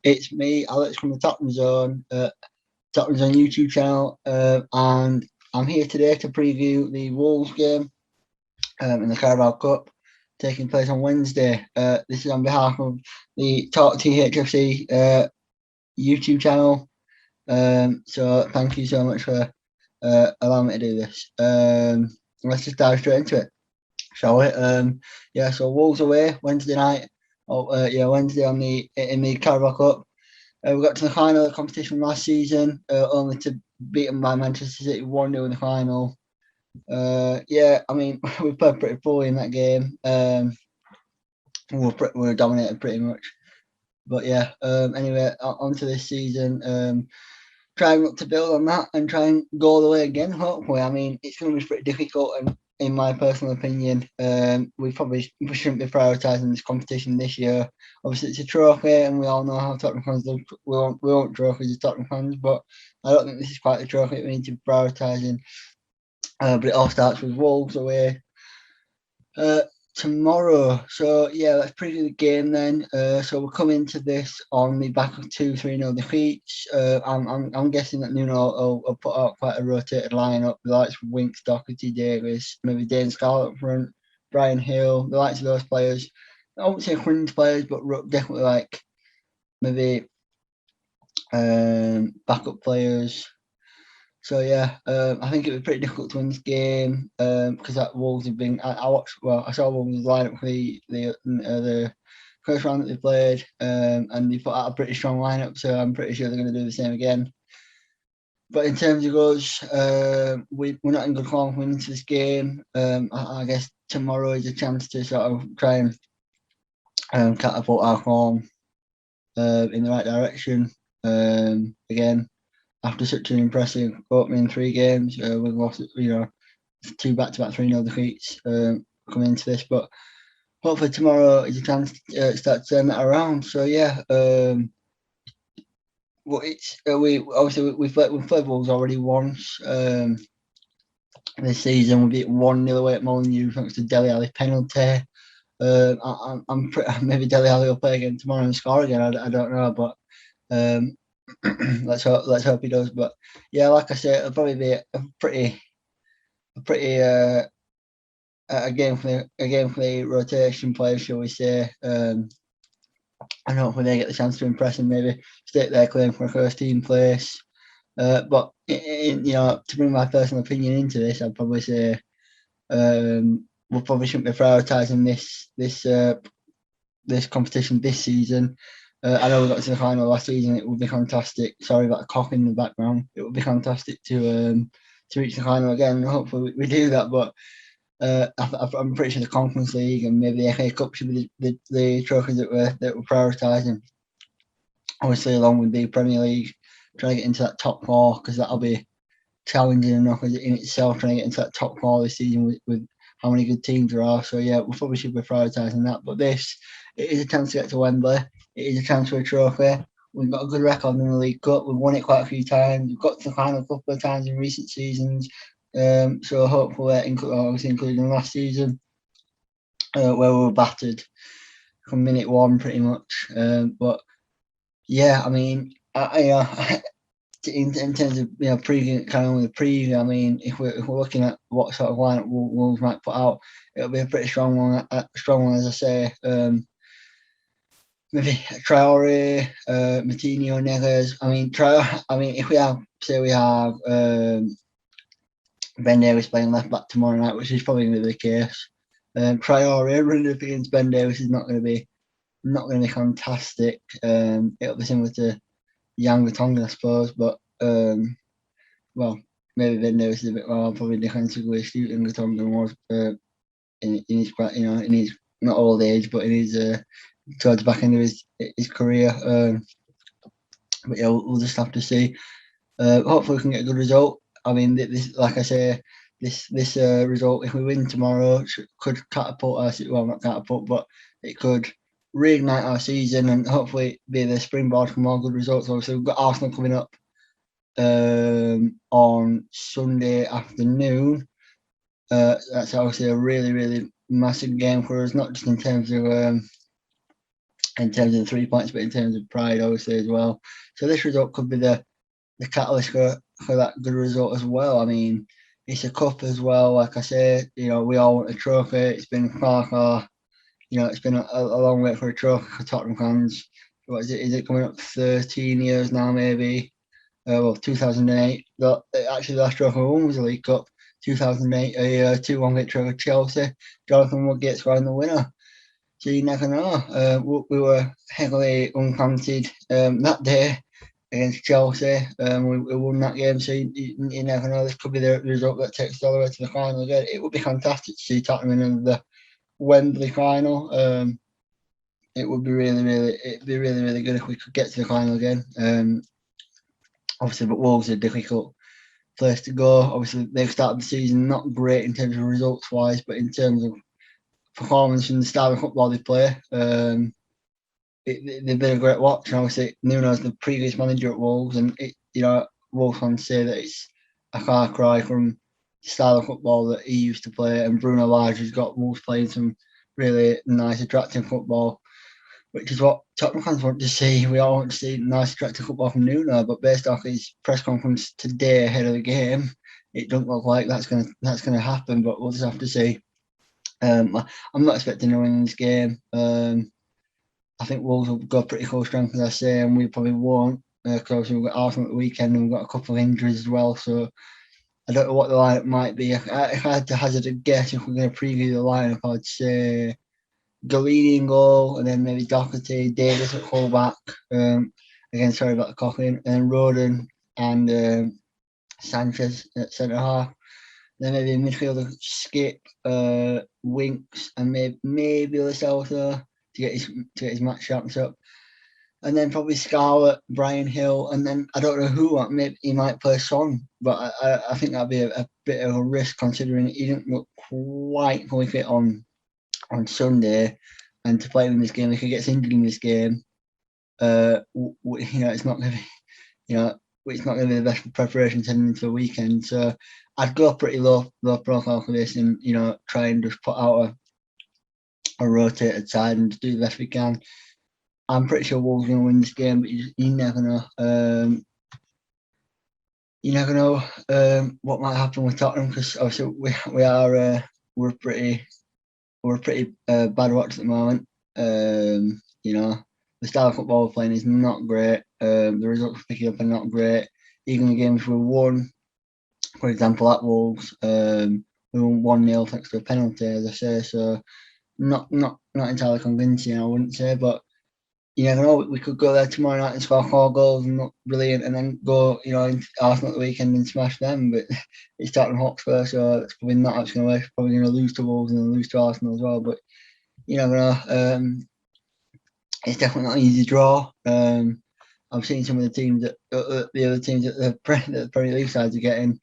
It's me, Alex from the Tottenham Zone, Tottenham Zone YouTube channel, and I'm here today to preview the Wolves game in the Carabao Cup taking place on Wednesday. This is on behalf of the Talk THFC YouTube channel. So thank you so much for allowing me to do this. Let's just dive straight into it, shall we? So Wolves away Wednesday night. Wednesday in the Carabao Cup. We got to the final of the competition last season, only to beat them by Manchester City 1-0 in the final. We played pretty poorly in that game. We were dominated pretty much. But anyway, on to this season. Trying to build on that and try and go all the way again, hopefully. I mean, it's going to be pretty difficult, and in my personal opinion, we shouldn't be prioritising this competition this year. Obviously, it's a trophy, and we all know how Tottenham fans look. We want trophies as Tottenham fans, but I don't think this is quite the trophy we need to be prioritising. But it all starts with Wolves away tomorrow. So let's preview the game then. So we'll come into this on the back of 2-3-0 defeats. I'm guessing that Nuno will put out quite a rotated lineup. The likes of Winks, Doherty, Davis, maybe Dane Scarlett up front, Brian Hill, the likes of those players. I won't say fringe players, but definitely like maybe backup players. So I think it was pretty difficult to win this game because that Wolves have been. I saw Wolves line up for the first round that they played, and they put out a pretty strong lineup. So I'm pretty sure they're going to do the same again. But in terms of us, we're not in good form coming into this game. I guess tomorrow is a chance to sort of try and catapult our form in the right direction again. After such an impressive opening 3 games, we've lost, 2 back-to-back 3-0 defeats coming into this. But hopefully tomorrow is a chance to start to turn that around. So we've played Wolves already once this season. We beat 1-0 away at Molineux thanks to Dele Alli penalty. Maybe Dele Alli will play again tomorrow and score again. I don't know, but. Let's hope he does. But like I said, it'll probably be a game for the rotation players, shall we say? And hopefully they get the chance to impress and maybe stake their claim for a first team place. But to bring my personal opinion into this, I'd probably say we probably shouldn't be prioritising this competition this season. I know we got to the final last season. It would be fantastic. Sorry about the cough in the background. It would be fantastic to reach the final again. Hopefully we do that. But I'm pretty sure the Conference League and maybe the FA Cup should be the trophies that we're prioritising. Obviously, along with the Premier League, trying to get into that top 4 because that'll be challenging enough in itself. Trying to get into that top 4 this season with how many good teams there are. So we probably should be prioritising that. But it is a chance to get to Wembley. It is a chance for a trophy. We've got a good record in the League Cup. We've won it quite a few times. We've got to the final a couple of times in recent seasons. So hopefully, obviously including last season, where we were battered from minute 1 pretty much. But I mean, in terms of preview, kind of only the preview. I mean, if we're looking at what sort of lineup Wolves might put out, it'll be a pretty strong one. As I say. Maybe Traore, Martinho, Neves. I mean, if we have Ben Davies playing left back tomorrow night, which is probably going to be the case. Traore running up against Ben Davies is not going to be fantastic. It'll be similar to Yang Tonga, I suppose, but maybe Ben Davies is a bit more probably defensively astute than Tonga was in his not old age, but in his towards the back end of his career. But we'll just have to see. Hopefully we can get a good result. I mean, this, like I say, this result, if we win tomorrow, could catapult us. Well, not catapult, but it could reignite our season and hopefully be the springboard for more good results. Obviously, we've got Arsenal coming up on Sunday afternoon. That's obviously a really, really massive game for us, not just in terms of in terms of the 3 points, but in terms of pride, obviously, as well. So this result could be the catalyst for that good result as well. I mean, it's a cup as well. Like I said, we all want a trophy. It's been far, it's been a long wait for a trophy for Tottenham fans. What is it? Is it coming up 13 years now, maybe? 2008. Actually, the last trophy we won was the League Cup. 2008, a 2-1 victory over Chelsea. Jonathan Woodgate scoring the winner. So you never know. We were heavily uncounted that day against Chelsea. We won that game, so you never know. This could be the result that takes us all the way to the final again. It would be fantastic to see Tottenham in the Wembley final. It would be really good if we could get to the final again. Obviously, but Wolves are a difficult place to go. Obviously, they've started the season not great in terms of results wise, but in terms of performance and the style of football they play, they've been a great watch. And obviously, Nuno's the previous manager at Wolves, and Wolves fans say that it's a far cry from the style of football that he used to play. And Bruno Lage has got Wolves playing some really nice, attractive football, which is what Tottenham fans want to see. We all want to see nice, attractive football from Nuno, but based off his press conference today ahead of the game, it doesn't look like that's gonna happen. But we'll just have to see. I'm not expecting to win this game. I think Wolves will go pretty full strength, as I say, and we probably won't, because we've got Arsenal at the weekend and we've got a couple of injuries as well. So I don't know what the lineup might be. If I had to hazard a guess, if we're going to preview the lineup, I'd say Galini in goal, and then maybe Doherty, Davis at fullback. Again, sorry about the coughing, and Rodon and Sanchez at centre half. Then maybe a midfielder Skip, Winks, and maybe Lo Celso to get his match sharps up. And then probably Scarlett, Brian Hill, and then I don't know who. Maybe he might play Son, but I think that'd be a bit of a risk considering he didn't look quite fully fit on Sunday, and to play him in this game if he gets injured in this game, it's not going to be, it's not going to be the best preparation heading into the weekend. So I'd go pretty low profile for this, and try and just put out a rotated side and just do the best we can. I'm pretty sure Wolves are going to win this game, but you never know. You never know what might happen with Tottenham, because obviously we're pretty bad watch at the moment. The style of football we're playing is not great. The results we're picking up are not great. Even the games we won, for example, at Wolves, we won 1-0 thanks to a penalty, as I say. So not entirely convincing, I wouldn't say, but you never know. We could go there tomorrow night and score 4 goals and look brilliant, and then go, into Arsenal at the weekend and smash them. But it's Tottenham Hotspur, so it's probably not actually going to work. Probably going to lose to Wolves and then lose to Arsenal as well. But you never know. It's definitely not an easy draw. I've seen some of the teams that the other teams that the Premier League sides are getting,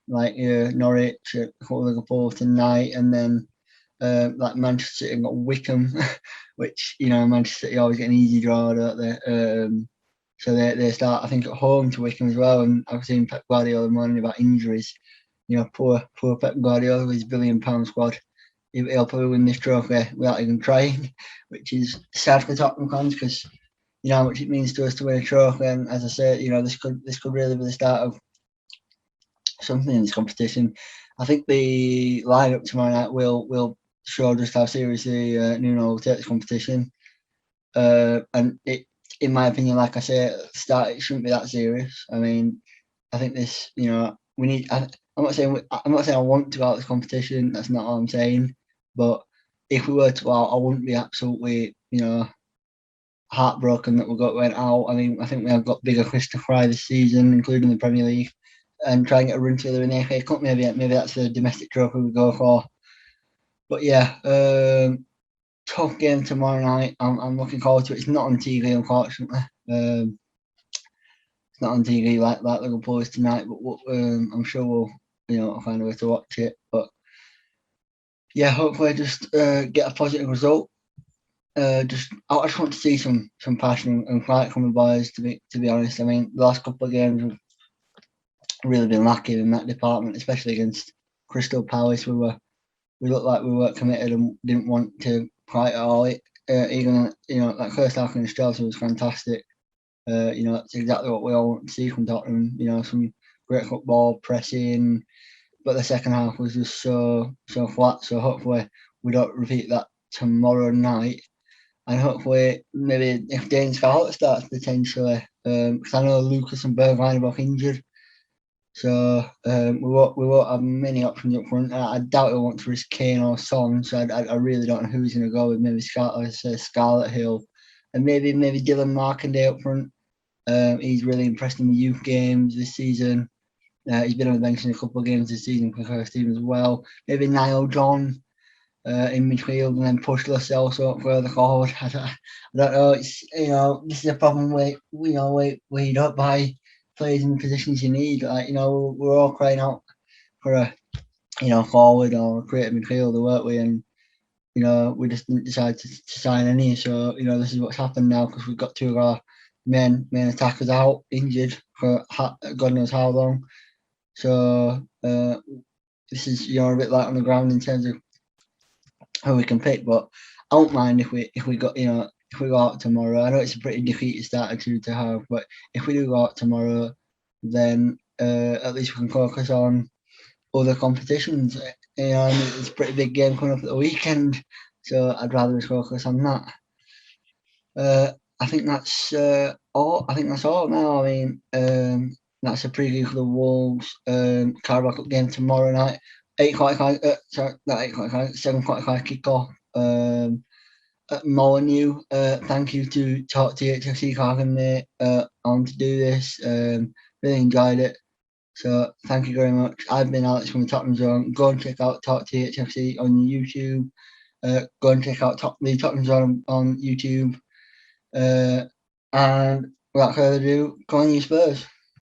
like Norwich, Liverpool tonight, and then like Manchester City got Wickham, which Manchester City always get an easy draw, don't they? So they start, I think, at home to Wickham as well. And I've seen Pep Guardiola moaning about injuries. Poor Pep Guardiola with his £1 billion squad. He'll probably win this trophy without even trying, which is sad for Tottenham fans, because how much it means to us to win a trophy. And as I say, this could really be the start of something in this competition. I think the lineup tomorrow night will show just how seriously Nuno will take this competition. And it, in my opinion, like I say at the start, it shouldn't be that serious. I mean, I think this, we need. I'm not saying I want to go out of this competition. That's not what I'm saying. But if we were to go out, I wouldn't be absolutely, heartbroken that we went out. I mean, I think we have got bigger fish to fry this season, including the Premier League, and try and get a run together in the FA Cup. Maybe that's the domestic trophy we go for. But yeah, tough game tomorrow night. I'm looking forward to it. It's not on TV, unfortunately. It's not on TV like Liverpool is tonight, but I'm sure we'll find a way to watch it. But yeah, hopefully just get a positive result. I just want to see some passion and fight from the boys. To be honest, I mean, the last couple of games have really been lacking in that department, especially against Crystal Palace. We looked like we weren't committed and didn't want to fight at all. even that first half against Chelsea was fantastic. That's exactly what we all want to see from Tottenham. Some great football, pressing, but the second half was just so flat. So hopefully we don't repeat that tomorrow night, and hopefully maybe if Dane Scarlett starts potentially, because I know Lucas and Bergwijn are both injured, so we won't have many options up front. I doubt he'll want to risk Kane or Son, so I really don't know who he's going to go with. Maybe Scarlett Hill, and maybe Dylan Markandale up front. He's really impressed in the youth games this season. He's been on the bench in a couple of games this season for the first team as well. Maybe Niall John in midfield and then push Lascelles up further forward. I don't know. It's this is a problem where you don't buy players in the positions you need. We're all crying out for a forward or a creative midfielder, weren't we? And we just didn't decide to sign any. So this is what's happened now because we've got two of our main attackers out injured for God knows how long. So this is a bit light on the ground in terms of who we can pick, but I won't mind if we got if we go out tomorrow. I know it's a pretty defeatist attitude to have, but if we do go out tomorrow, then at least we can focus on other competitions. It's a pretty big game coming up at the weekend, so I'd rather just focus on that. I think that's all. I think that's all now. I mean, that's a preview for the Wolves Carabao Cup game tomorrow night. 8:45. Sorry, not 8:45. 7:45 kickoff. At Molyneux. Thank you to Talk THFC for having me on to do this. Really enjoyed it. So thank you very much. I've been Alex from the Tottenham Zone. Go and check out Talk THFC on YouTube. Go and check out the Tottenham Zone on YouTube. And without further ado, go on you Spurs.